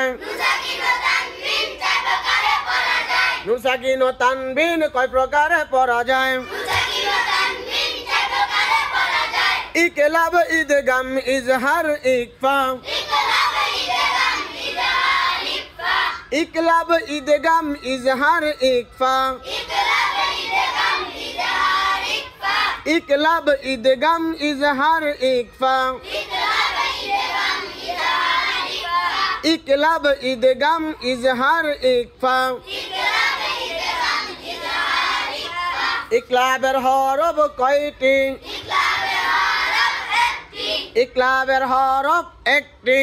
যায় নুন সাকিন ও তানবিন কয় প্রকারে পড়া যায় ইকলাব ইদগাম ইজহার ইকফা ইকলাব ইদগাম ইজহার ইকফা ইকলাব ইদগাম ইজহার ইকফা ইকলাব ইদগাম ইজহার ইকফা ইকলাবের হরফ কয়টি ইকলাবের হরফ একটি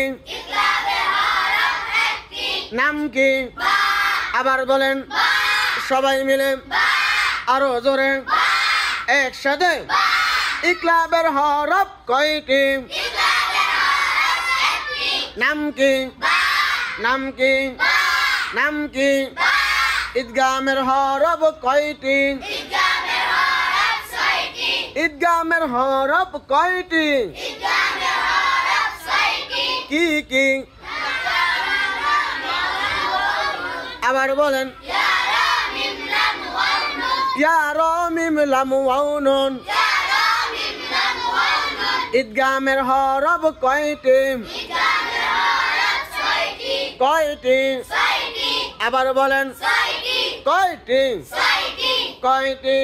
নাম কি আবার বলেন সবাই মিলে আরো জোরে একসাথে ইকলাবের হরফ কয়টি নাম কি নাম কি নাম কি ইদগামের হরফ কয়টি ইদগামের হরফ কয়টি কি কি আবার বলেন ইয়া রা মিম লাম ওয়াও নুন ইদগামের হরফ কয়টি কয়টি আবার বলেন কয়টি কয়টি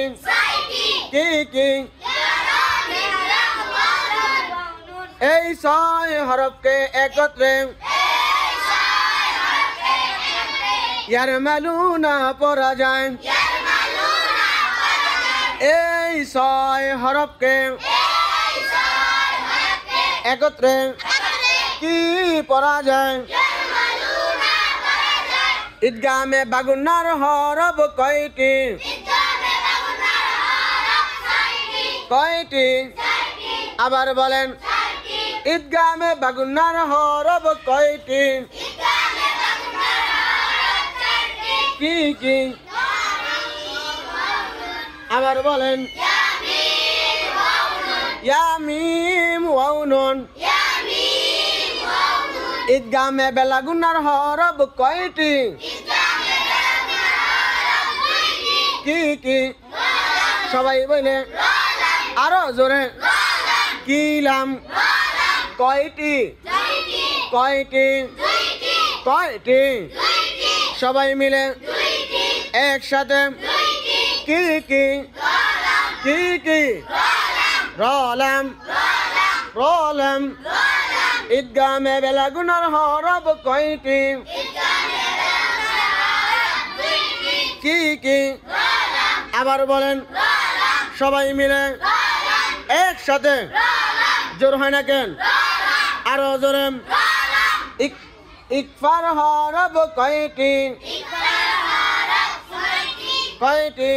কি কি এই ছয় হরফকে একত্রে ইয়ারমালুনা পড়া যায় এই ছয় হরফকে একত্রে কি পড়া যায় ঈদগামে বাগুনার হরফ কয়টি কয়টি আবার বলেন ঈদগামে বাগুনার হরফ কয়টি কি কি আবার বলেন ইয়া মিম ওয়াও নুন ঈদগামে বেলাগুনার হরফ কয়টি কি কি সবাই বলে আরো জোরে কি লাম কয়টি কয়টি কয়টি সবাই মিলে একসাথে কি কি কি কি রলাম রলাম ঈদগামে বেলাগুনার হরফ কয়টি কি কি আবার বলেন সবাই মিলে একসাথে জোর হয় না কেন আরো জোরে ইকফার হরফ কয়টি কয়টি